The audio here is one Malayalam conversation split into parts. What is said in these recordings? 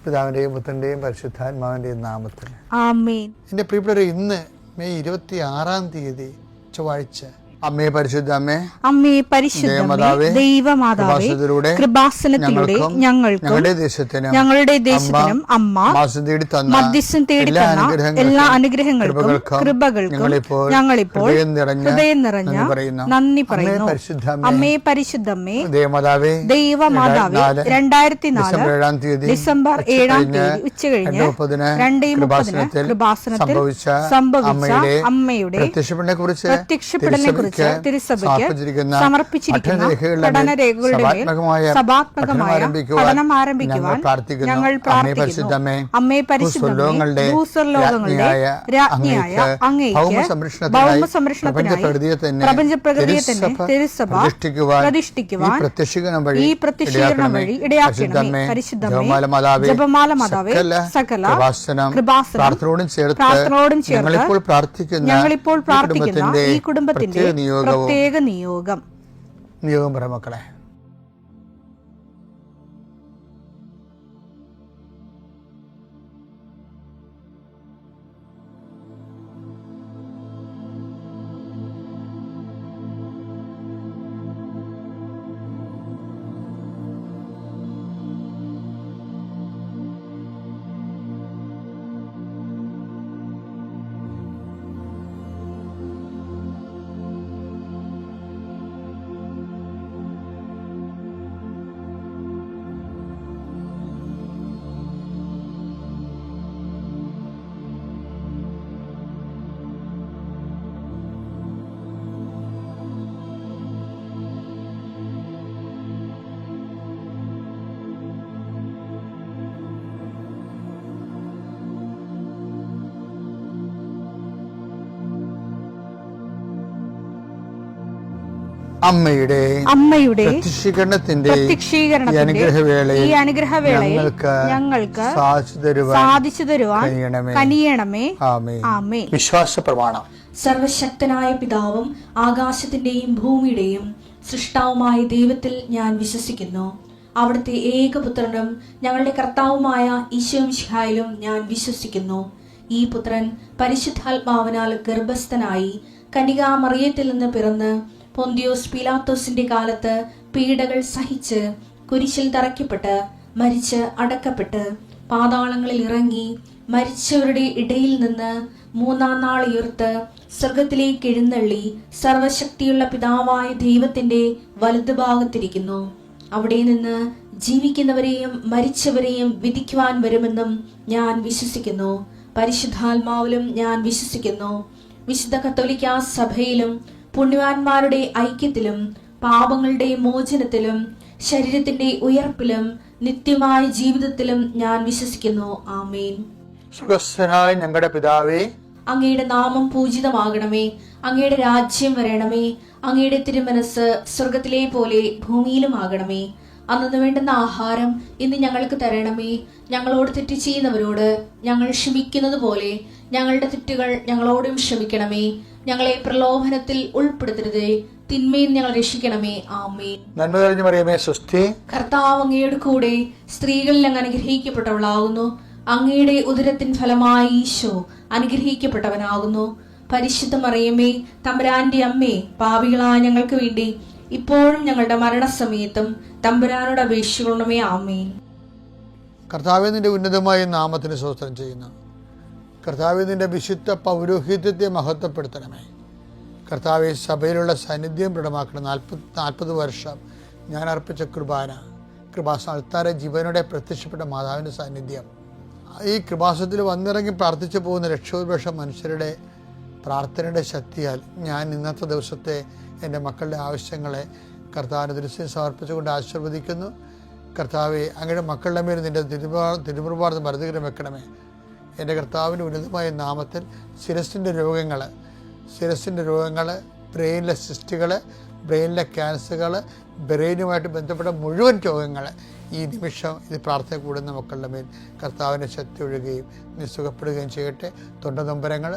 പിതാവിൻ്റെയും പുത്രൻ്റെയും പരിശുദ്ധാത്മാവിൻ്റെയും നാമത്തിൽ ആമേൻ. എൻ്റെ പ്രിയപ്പെട്ടവരെ, ഇന്ന് മെയ് 26 ചൊവ്വാഴ്ച. അമ്മേ പരിശുദ്ധ അമ്മേ, അമ്മേ പരിശുദ്ധമേ, ദൈവമാതാവേ, കൃപാസനത്തിലൂടെ ഞങ്ങൾക്കും ഞങ്ങളുടെ ദേശത്തിനും അമ്മ മധ്യസ്ഥം തേടി തന്ന എല്ലാ അനുഗ്രഹങ്ങൾക്കും കൃപകൾക്കും ഞങ്ങളിപ്പോൾ ഹൃദയം നിറഞ്ഞ നന്ദി പറയുന്നു. അമ്മേ പരിശുദ്ധമേ, ദൈവമാതാവേ, 2004 ഡിസംബർ 7 ഉച്ചകഴിഞ്ഞ് 2:30 കൃപാസനത്തിൽ സംഭവിച്ച അമ്മയുടെ പ്രത്യക്ഷപ്പെടലിനെ കുറിച്ച് തിരുസഭയ്ക്ക് സമർപ്പിച്ചിരിക്കുന്ന പഠനരേഖകളുടെ മേൽ സഭാത്മകമായ പഠനം ആരംഭിക്കുവാൻ ഞങ്ങൾ പ്രാർത്ഥിക്കുന്നു. അമ്മേ പരിശുദ്ധമേ, ഭൂസ്വർലോകങ്ങളുടെ രാജ്ഞിയായ അങ്ങേയ്ക്ക് ഭൗമസംരക്ഷണത്തിനായി പ്രപഞ്ചപ്രകൃതിയെ തന്നെ തിരുസഭ പ്രതിഷ്ഠിക്കുവാൻ ഈ പ്രത്യക്ഷീകരണം വഴി ഇടയാക്കണമേ. പരിശുദ്ധമേ, ജപമാല മാതാവേ, സകല കൃപാസനം പ്രാർത്ഥനയോടും ചേർത്ത് ഞങ്ങളിപ്പോൾ പ്രാർത്ഥിക്കുന്ന ഈ കുടുംബത്തിന്റെ പ്രത്യേക നിയോഗം പറ മക്കളെ. അമ്മയുടെ പ്രത്യക്ഷീകരണത്തിന്റെ ഈ അനുഗ്രഹവേളയിൽ ഞങ്ങൾക്ക് സാധിച്ചു തരുവാൻ കനിയണമേ. ആമേൻ. വിശ്വാസ പ്രമാണം. സർവശക്തനായ പിതാവും ആകാശത്തിന്റെയും ഭൂമിയുടെയും സൃഷ്ടാവുമായ ദൈവത്തിൽ ഞാൻ വിശ്വസിക്കുന്നു. അവിടുത്തെ ഏകപുത്രനും ഞങ്ങളുടെ കർത്താവുമായ ഈശോമിശിഹായിലും ഞാൻ വിശ്വസിക്കുന്നു. ഈ പുത്രൻ പരിശുദ്ധാത്മാവിനാൽ ഗർഭസ്ഥനായി കന്യകാമറിയത്തിൽ നിന്ന് പിറന്ന് പൊന്തിയോസ് പീലാത്തോസിന്റെ കാലത്ത് പീഡകൾ സഹിച്ച് കുരിശിൽ തറയ്ക്കപ്പെട്ട് മരിച്ച് അടക്കപ്പെട്ട് പാതാളങ്ങളിൽ ഇറങ്ങി മരിച്ചവരുടെ ഇടയിൽ നിന്ന് 3-ാം നാൾ ഉയർത്ത് സ്വർഗത്തിലേക്ക് എഴുന്നള്ളി സർവശക്തിയുള്ള പിതാവായ ദൈവത്തിന്റെ വലതുഭാഗത്തിരിക്കുന്നു. അവിടെ നിന്ന് ജീവിക്കുന്നവരെയും മരിച്ചവരെയും വിധിക്കുവാൻ വരുമെന്നും ഞാൻ വിശ്വസിക്കുന്നു. പരിശുദ്ധാത്മാവിലും ഞാൻ വിശ്വസിക്കുന്നു. വിശുദ്ധ കത്തോലിക്കാ സഭയിലും പുണ്യവാന്മാരുടെ ഐക്യത്തിലും പാപങ്ങളുടെ മോചനത്തിലും ശരീരത്തിന്റെ ഉയർപ്പിലും നിത്യമായ ജീവിതത്തിലും ഞാൻ വിശ്വസിക്കുന്നു. ആമേൻ. സുഖസ്ഥനായ ഞങ്ങളുടെ പിതാവേ, അങ്ങയുടെ നാമം പൂജിതമാകണമേ. അങ്ങയുടെ രാജ്യം വരണമേ. അങ്ങയുടെ തിരുമനസ് സ്വർഗത്തിലെ പോലെ ഭൂമിയിലും ആകണമേ. അന്നു വേണ്ടുന്ന ആഹാരം ഇന്ന് ഞങ്ങൾക്ക് തരണമേ. ഞങ്ങളോട് തെറ്റ് ചെയ്യുന്നവരോട് ഞങ്ങൾ ക്ഷമിക്കുന്നത് പോലെ ഞങ്ങളുടെ തെറ്റുകൾ ഞങ്ങളോടും ക്ഷമിക്കണമേ. ഞങ്ങളെ പ്രലോഭനത്തിൽ ഉൾപ്പെടുത്തരുതേ, തിന്മയിൽ ഞങ്ങൾ രക്ഷിക്കണമേ. ആമേൻ. നന്മ നിറഞ്ഞ മറിയമേ, സ്വസ്തി. കർത്താവ് അങ്ങയുടെ കൂടെ സ്ത്രീകളിൽ അങ്ങ് അനുഗ്രഹിക്കപ്പെട്ടവളാകുന്നു. അങ്ങയുടെ ഉദരത്തിൻ ഫലമായി ഈശോ അനുഗ്രഹിക്കപ്പെട്ടവനാകുന്നു. പരിശുദ്ധ മറിയമേ, തമ്പുരാന്റെ അമ്മേ, പാപികളായ ഞങ്ങൾക്ക് വേണ്ടി ഇപ്പോഴും ഞങ്ങളുടെ മരണസമയത്തും തമ്പുരാനോട് അപേക്ഷിക്കണമേ. ആമേൻ. കർത്താവേ, നിന്റെ ഉന്നതമായ നാമത്തിന് സ്തോത്രം ചെയ്യുന്നു. കർത്താവേ, നിന്റെ വിശുദ്ധ പൗരോഹിത്യത്തെ മഹത്വപ്പെടുത്തണമേ. കർത്താവെ, സഭയിലുള്ള സാന്നിധ്യം ദൃഢമാക്കണം. 40 വർഷം ഞാൻ അർപ്പിച്ച കൃപാസന ജീവനോടെ പ്രത്യക്ഷപ്പെട്ട മാതാവിൻ്റെ സാന്നിധ്യം, ഈ കൃപാസനത്തിൽ വന്നിറങ്ങി പ്രാർത്ഥിച്ചു പോകുന്ന ലക്ഷോപലക്ഷം മനുഷ്യരുടെ പ്രാർത്ഥനയുടെ ശക്തിയാൽ ഞാൻ ഇന്നത്തെ ദിവസത്തെ എൻ്റെ മക്കളുടെ ആവശ്യങ്ങളെ കർത്താവിൻ്റെ ദൃശ്യം സമർപ്പിച്ചുകൊണ്ട് ആശീർവദിക്കുന്നു. കർത്താവെ, അങ്ങയുടെ മക്കളുടെ മേൽ നിൻ്റെ തിരുമുറുപാട് മരുന്നുകരം വെക്കണമേ. എൻ്റെ കർത്താവിൻ്റെ ഉന്നതമായ നാമത്തിൽ ശിരസിൻ്റെ രോഗങ്ങൾ, ബ്രെയിനിലെ സിസ്റ്റുകൾ, ബ്രെയിനിലെ ക്യാൻസറുകൾ, ബ്രെയിനുമായിട്ട് ബന്ധപ്പെട്ട മുഴുവൻ രോഗങ്ങൾ ഈ നിമിഷം ഇത് പ്രാർത്ഥന കൂടുന്ന മക്കളുടെ മേൽ കർത്താവിൻ്റെ ശക്തി ഒഴുകുകയും നീ സുഖപ്പെടുകയും ചെയ്യട്ടെ. തൊണ്ടനൊമ്പരങ്ങൾ,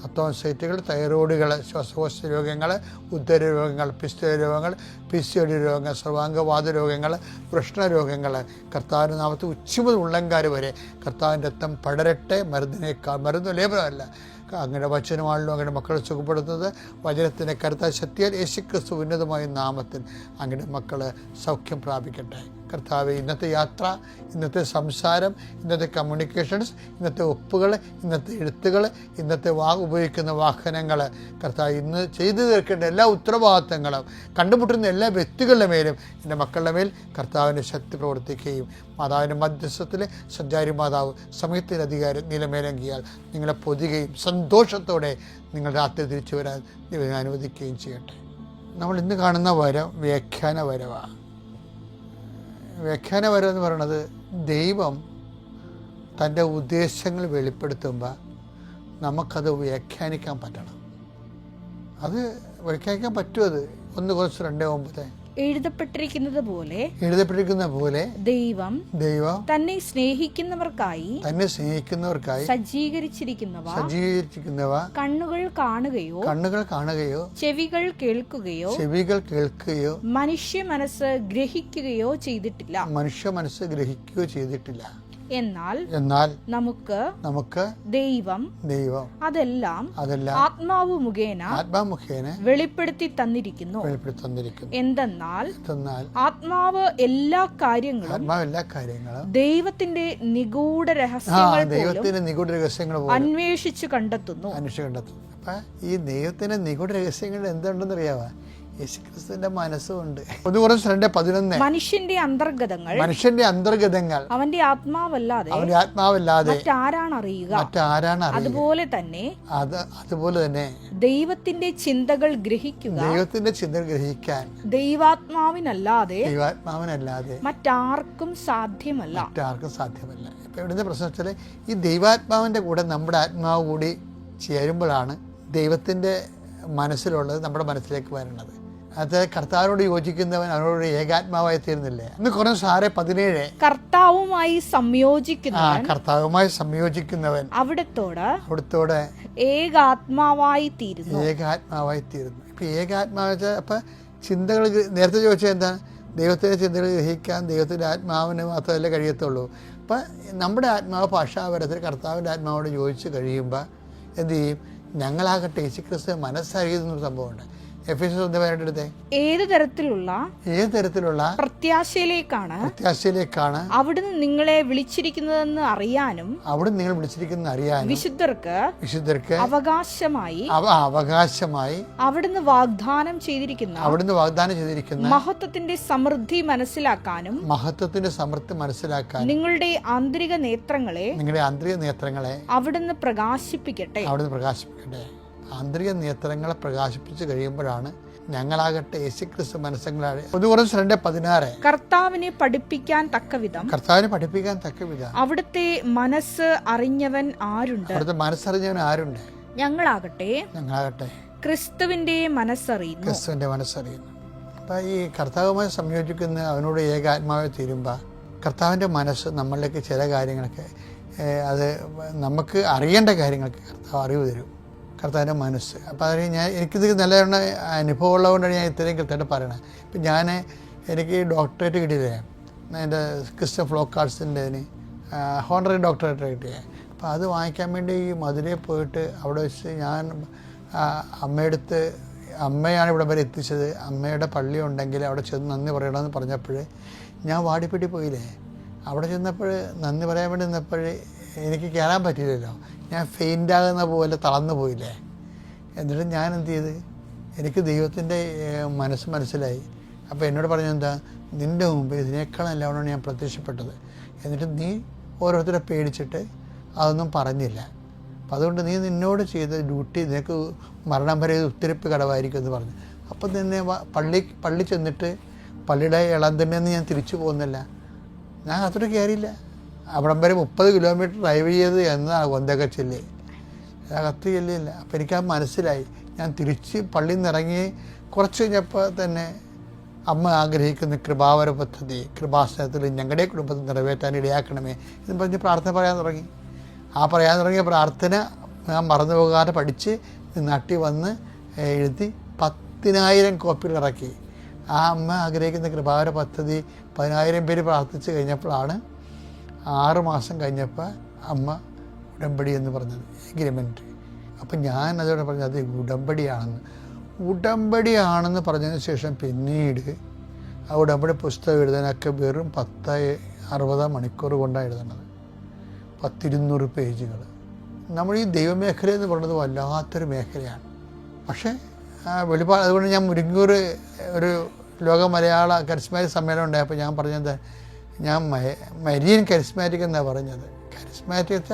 അത്തോൺസൈറ്റുകൾ, തൈറോയിഡുകൾ, ശ്വാസകോശ രോഗങ്ങൾ, ഉദര രോഗങ്ങൾ, പിസ്തുല രോഗങ്ങൾ, PCOD രോഗങ്ങൾ, സർവാംഗവാദ രോഗങ്ങൾ, വൃഷ്ണരോഗങ്ങൾ, കർത്താവിൻ്റെ നാമത്തിൽ ഉച്ചമുതൽ ഉള്ളങ്കാർ വരെ കർത്താവിൻ്റെ രക്തം പടരട്ടെ. മരുന്ന് ലേപനമല്ല, അങ്ങനെ വചനമാണല്ലോ അങ്ങനെ മക്കളെ സുഖപ്പെടുത്തുന്നത്. വചനത്തിൻ്റെ കരുത്ത ശക്തിയാൽ യേശുക്രിസ്തു ഉന്നതമായ നാമത്തിൽ അങ്ങനെ മക്കൾ സൗഖ്യം പ്രാപിക്കട്ടെ. കർത്താവെ, ഇന്നത്തെ യാത്ര, ഇന്നത്തെ സംസാരം, ഇന്നത്തെ കമ്മ്യൂണിക്കേഷൻസ്, ഇന്നത്തെ ഒപ്പുകൾ, ഇന്നത്തെ എഴുത്തുകൾ, ഇന്നത്തെ ഉപയോഗിക്കുന്ന വാഹനങ്ങൾ, കർത്താവ് ഇന്ന് ചെയ്തു തീർക്കേണ്ട എല്ലാ ഉത്തരവാദിത്തങ്ങളും കണ്ടുമുട്ടുന്ന എല്ലാ വ്യക്തികളുടെ മേലും എൻ്റെ മക്കളുടെ മേൽ കർത്താവിൻ്റെ ശക്തി പ്രവർത്തിക്കുകയും മാതാവിൻ്റെ മധ്യസ്ഥത്തിൽ സഞ്ചാരി മാതാവ് സമയത്തിൻ്റെ അധികാരം നിലമേലങ്കിയാൽ നിങ്ങളെ പൊതിയുകയും സന്തോഷത്തോടെ നിങ്ങൾ രാത്രി തിരിച്ചു വരാൻ ദൈവം അനുവദിക്കുകയും ചെയ്യട്ടെ. നമ്മൾ ഇന്ന് കാണുന്ന വരം വ്യാഖ്യാന വരവാണ്. വ്യാഖ്യാന വരം എന്ന് പറയുന്നത് ദൈവം തൻ്റെ ഉദ്ദേശങ്ങൾ വെളിപ്പെടുത്തുമ്പോൾ നമുക്കത് വ്യാഖ്യാനിക്കാൻ പറ്റണം. അത് വ്യാഖ്യാനിക്കാൻ പറ്റും. അത് 1 Corinthians 2:9 എഴുതപ്പെട്ടിരിക്കുന്നത് പോലെ ദൈവം തന്നെ സ്നേഹിക്കുന്നവർക്കായി സജ്ജീകരിച്ചിരിക്കുന്നവ കണ്ണുകൾ കാണുകയോ ചെവികൾ കേൾക്കുകയോ മനുഷ്യ മനസ്സ് ഗ്രഹിക്കുകയോ ചെയ്തിട്ടില്ല. എന്നാൽ നമുക്ക് ദൈവം അതെല്ലാം ആത്മാവ് മുഖേന വെളിപ്പെടുത്തി തന്നിരിക്കുന്നു. എന്തെന്നാൽ ആത്മാവ് എല്ലാ കാര്യങ്ങളും ദൈവത്തിന്റെ നിഗൂഢ രഹസ്യങ്ങൾ അന്വേഷിച്ചു കണ്ടെത്തുന്നു. ഈ ദൈവത്തിന്റെ നിഗൂഢ രഹസ്യങ്ങൾ എന്തുണ്ടെന്ന് അറിയാവാ? യേശുക്രിസ്തുവിന്റെ മനസ്സുണ്ട്. 1 Corinthians 2:11 മനുഷ്യന്റെ അന്തർഗതങ്ങൾ അവന്റെ ആത്മാവല്ലാതെ മറ്റാരാണ് അറിയുക? അതുപോലെ തന്നെ ദൈവത്തിന്റെ ചിന്തകൾ ഗ്രഹിക്കാൻ ദൈവാത്മാവിനല്ലാതെ മറ്റാർക്കും സാധ്യമല്ല. ഇപ്പൊ ഇവിടുത്തെ പ്രശ്നം വെച്ചാൽ ഈ ദൈവാത്മാവിന്റെ കൂടെ നമ്മുടെ ആത്മാവ് കൂടി ചേരുമ്പോഴാണ് ദൈവത്തിന്റെ മനസ്സിലുള്ളത് നമ്മുടെ മനസ്സിലേക്ക് വരുന്നത്. അത് കർത്താവിനോട് യോജിക്കുന്നവൻ അവനോട് ഏകാത്മാവായി തീരുന്നില്ലേ? 1 Corinthians 6:17 കർത്താവുമായി സംയോജിക്കുന്നവൻ അവിടുത്തോട് ഏകാത്മാവായി തീരുന്നു. ഇപ്പൊ ഏകാത്മാവ് അപ്പൊ ചിന്തകൾ നേരത്തെ ചോദിച്ചാൽ എന്താണ്? ദൈവത്തിന്റെ ചിന്തകൾ ഗ്രഹിക്കാൻ ദൈവത്തിന്റെ ആത്മാവിന് മാത്രമല്ലേ കഴിയത്തുള്ളൂ. അപ്പൊ നമ്മുടെ ആത്മാവ് ഭാഷാപരത്തിൽ കർത്താവിന്റെ ആത്മാവോട് യോജിച്ച് കഴിയുമ്പോൾ എന്ത് ചെയ്യും? ഞങ്ങളാകട്ടെ യേശുക്രിസ്തു മനസ്സറിയുന്നൊരു സംഭവമുണ്ട്. എഫേസ്യർ 1:18 ഏത് തരത്തിലുള്ള പ്രത്യാശയിലേക്കാണ് അവിടുന്ന് നിങ്ങളെ വിളിച്ചിരിക്കുന്നതെന്ന് അറിയാനും വിശുദ്ധർക്ക് അവകാശമായി അവിടുന്ന് വാഗ്ദാനം ചെയ്തിരിക്കുന്ന മഹത്വത്തിന്റെ സമൃദ്ധി മനസ്സിലാക്കാനും നിങ്ങളുടെ ആന്തരിക നേത്രങ്ങളെ അവിടുന്ന് പ്രകാശിപ്പിക്കട്ടെ. ആന്തരിക നേത്രങ്ങളെ പ്രകാശിപ്പിച്ച് കഴിയുമ്പോഴാണ് ഞങ്ങളാകട്ടെ യേശുക്രിസ്തു മനസ്സങ്ങളാണ്. 1 Corinthians 2:16 കർത്താവിനെ പഠിപ്പിക്കാൻ തക്കവിധം അവിടുത്തെ മനസ്സ് അറിഞ്ഞവൻ ആരുണ്ട്? ഞങ്ങളാകട്ടെ ക്രിസ്തുവിന്റെ മനസ്സറിയുന്നു. അപ്പൊ ഈ കർത്താവുമായി സംയോജിക്കുന്ന അവനോട് ഏകാത്മാവായി തീരുമ്പോൾ കർത്താവിൻ്റെ മനസ്സ് നമ്മളിലേക്ക് ചില കാര്യങ്ങളൊക്കെ അത് നമുക്ക് അറിയേണ്ട കാര്യങ്ങൾക്ക് കർത്താവ് അറിവ് തരും. കർത്താവിൻ്റെ മനസ്സ്. അപ്പോൾ അതിന് എനിക്കിത് നല്ലവണ്ണം അനുഭവമുള്ളതുകൊണ്ടാണ് ഞാൻ ഇത്രയും കൃത്യമായിട്ട് പറയണത്. ഇപ്പം എനിക്ക് ഡോക്ടറേറ്റ് കിട്ടിയില്ലേ, എൻ്റെ ക്രിസ്ത്യൻ ഫ്ലോക്ക് ആർട്സിൻ്റെ ഹോണറി ഡോക്ടറേറ്റ് കിട്ടിയത്. അപ്പോൾ അത് വാങ്ങിക്കാൻ വേണ്ടി ഈ മധുരയിൽ പോയിട്ട് അവിടെ വെച്ച് ഞാൻ അമ്മയാണ് ഇവിടെ വരെ എത്തിച്ചത്. അമ്മയുടെ പള്ളി ഉണ്ടെങ്കിൽ അവിടെ ചെന്ന് നന്ദി പറയണമെന്ന് പറഞ്ഞപ്പോൾ ഞാൻ വാടിപ്പെട്ടി പോയില്ലേ. അവിടെ ചെന്നപ്പോൾ നന്ദി പറയാൻ വേണ്ടി നിന്നപ്പോൾ എനിക്ക് കയറാൻ പറ്റിയില്ലല്ലോ. ഞാൻ ഫെയിൻ്റാകുന്ന പോലെ തളർന്നു പോയില്ലേ. എന്നിട്ട് ഞാൻ എന്ത് ചെയ്ത്, എനിക്ക് ദൈവത്തിൻ്റെ മനസ്സിലായി. അപ്പോൾ എന്നോട് പറഞ്ഞെന്താ, നിൻ്റെ മുമ്പ് ഇതിനേക്കാൾ നല്ലവണ്ണം ഞാൻ പ്രത്യക്ഷപ്പെട്ടത്. എന്നിട്ട് നീ ഓരോരുത്തരെ പേടിച്ചിട്ട് അതൊന്നും പറഞ്ഞില്ല. അപ്പം അതുകൊണ്ട് നീ നിന്നോട് ചെയ്ത ഡ്യൂട്ടി നിനക്ക് മരണം വരെ ഉത്തരപ്പ് കടവായിരിക്കും എന്ന് പറഞ്ഞു. അപ്പം തന്നെ പള്ളി ചെന്നിട്ട് പള്ളിയുടെ ഇളം തന്നെ ഞാൻ തിരിച്ചു പോകുന്നില്ല. ഞാൻ അത്ര കയറിയില്ല. അവിടം വരെ 30 കിലോമീറ്റർ ഡ്രൈവ് ചെയ്ത് എന്നാണ് കൊന്തയൊക്കെ ചെല്ലി, അകത്ത് ചെല്ലിയില്ല. അപ്പം എനിക്കത് മനസ്സിലായി. ഞാൻ തിരിച്ച് പള്ളിയിൽ നിന്ന് ഇറങ്ങി കുറച്ച് കഴിഞ്ഞപ്പോൾ തന്നെ അമ്മ ആഗ്രഹിക്കുന്ന കൃപാവര പദ്ധതി കൃപാസനത്തിൽ ഞങ്ങളുടെ കുടുംബത്തിൽ നിറവേറ്റാൻ ഇടയാക്കണമേ എന്ന് പറഞ്ഞ് പ്രാർത്ഥന പറയാൻ തുടങ്ങി. ആ പറയാൻ തുടങ്ങിയ പ്രാർത്ഥന ഞാൻ മറന്നു പോകാതെ പഠിച്ച് നാട്ടിൽ വന്ന് എഴുതി 10,000 കോപ്പികൾ ഇറക്കി. ആ അമ്മ ആഗ്രഹിക്കുന്ന കൃപാവര പദ്ധതി 10,000 പേര് പ്രാർത്ഥിച്ച് കഴിഞ്ഞപ്പോഴാണ് 6 മാസം കഴിഞ്ഞപ്പോൾ അമ്മ ഉടമ്പടി എന്ന് പറഞ്ഞത്, എഗ്രിമെൻറ്റ്. അപ്പം ഞാൻ അതോടെ പറഞ്ഞത് അത് ഉടമ്പടിയാണെന്ന് പറഞ്ഞതിന് ശേഷം പിന്നീട് ആ ഉടമ്പടി പുസ്തകം എഴുതാനൊക്കെ വെറും 60 മണിക്കൂർ കൊണ്ടാണ് എഴുതുന്നത്. 200 പേജുകൾ. നമ്മൾ ഈ ദൈവമേഖല എന്ന് പറയുന്നത് വല്ലാത്തൊരു മേഖലയാണ്. പക്ഷേ വെളിപ്പാട്, അതുകൊണ്ട് ഞാൻ മുരിങ്ങൂർ ഒരു ലോക മലയാള കരിസ്മാറ്റിക് സമ്മേളനം ഉണ്ടായപ്പോൾ ഞാൻ പറഞ്ഞത്, ഞാൻ മരിയൻ കരിസ്മാറ്റിക് എന്നാണ് പറഞ്ഞത്. കരിസ്മാറ്റിക്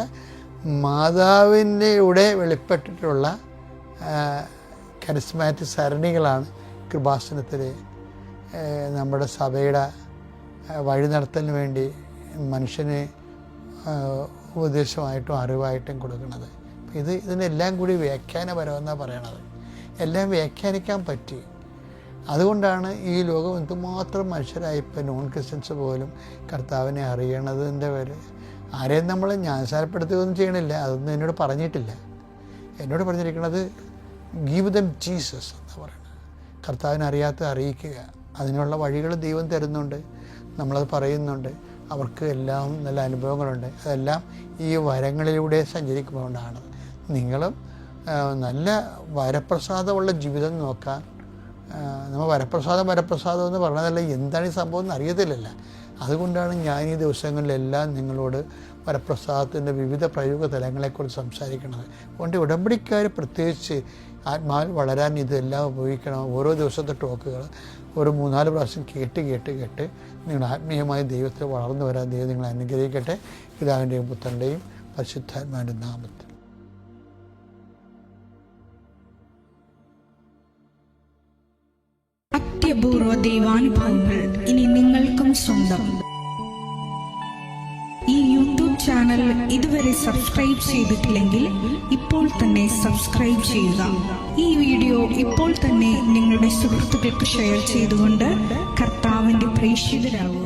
മാതാവിൻ്റെ കൂടെ വെളിപ്പെട്ടിട്ടുള്ള കരിസ്മാറ്റിക് സരണികളാണ് കൃപാസനത്തിൽ നമ്മുടെ സഭയുടെ വഴി നടത്തലിന് വേണ്ടി മനുഷ്യന് ഉപദേശമായിട്ടും അറിവായിട്ടും കൊടുക്കുന്നത്. ഇതിനെല്ലാം കൂടി വ്യാഖ്യാനപരമെന്നാണ് പറയണത്. എല്ലാം വ്യാഖ്യാനിക്കാൻ പറ്റി. അതുകൊണ്ടാണ് ഈ ലോകം എന്തുമാത്രം മനുഷ്യരായി ഇപ്പം നോൺ ക്രിസ്ത്യൻസ് പോലും കർത്താവിനെ അറിയണതിൻ്റെ പേര്. ആരെയും നമ്മൾ ജ്ഞാനസാരപ്പെടുത്തുകയൊന്നും ചെയ്യണില്ല, അതൊന്നും എന്നോട് പറഞ്ഞിട്ടില്ല. എന്നോട് പറഞ്ഞിരിക്കുന്നത് ഗീവ് ദം ജീസസ് എന്ന് പറയുന്നത്. കർത്താവിനെ അറിയാത്ത അറിയിക്കുക. അതിനുള്ള വഴികൾ ദൈവം തരുന്നുണ്ട്, നമ്മളത് പറയുന്നുണ്ട്. അവർക്ക് എല്ലാം നല്ല അനുഭവങ്ങളുണ്ട്. അതെല്ലാം ഈ വരങ്ങളിലൂടെ സഞ്ചരിക്കുമ്പോഴാണ്. നിങ്ങളും നല്ല വരപ്രസാദമുള്ള ജീവിതം നോക്കാൻ, നമ്മൾ വരപ്രസാദം എന്ന് പറഞ്ഞതല്ല, എന്താണ് ഈ സംഭവം എന്ന് അറിയത്തില്ലല്ലോ. അതുകൊണ്ടാണ് ഞാൻ ഈ ദിവസങ്ങളിലെല്ലാം നിങ്ങളോട് വരപ്രസാദത്തിൻ്റെ വിവിധ പ്രയോഗ തലങ്ങളെക്കുറിച്ച് സംസാരിക്കുന്നത്. അതുകൊണ്ട് ഉടമ്പടിക്കാർ പ്രത്യേകിച്ച് ആത്മാവിൽ വളരാൻ ഇതെല്ലാം ഉപയോഗിക്കണം. ഓരോ ദിവസത്തെ ടോക്കുകൾ ഒരു 3-4 പ്രാവശ്യം കേട്ട് നിങ്ങൾ ആത്മീയമായി ദൈവത്തിൽ വളർന്നു വരാൻ ദൈവം നിങ്ങളെ അനുഗ്രഹിക്കട്ടെ. പിതാവിൻ്റെയും പുത്രൻ്റെയും പരിശുദ്ധാത്മാവിൻ്റെ നാമത്തിൽ. അത്യപൂർവ ദൈവാനുഭവങ്ങൾ ഇനി നിങ്ങൾക്കും സ്വന്തം. ഈ യൂട്യൂബ് ചാനൽ ഇതുവരെ സബ്സ്ക്രൈബ് ചെയ്തിട്ടില്ലെങ്കിൽ ഇപ്പോൾ തന്നെ സബ്സ്ക്രൈബ് ചെയ്യുക. ഈ വീഡിയോ ഇപ്പോൾ തന്നെ നിങ്ങളുടെ സുഹൃത്തുക്കൾക്ക് ഷെയർ ചെയ്തുകൊണ്ട് കർത്താവിന്റെ പ്രേക്ഷിതരാകുക.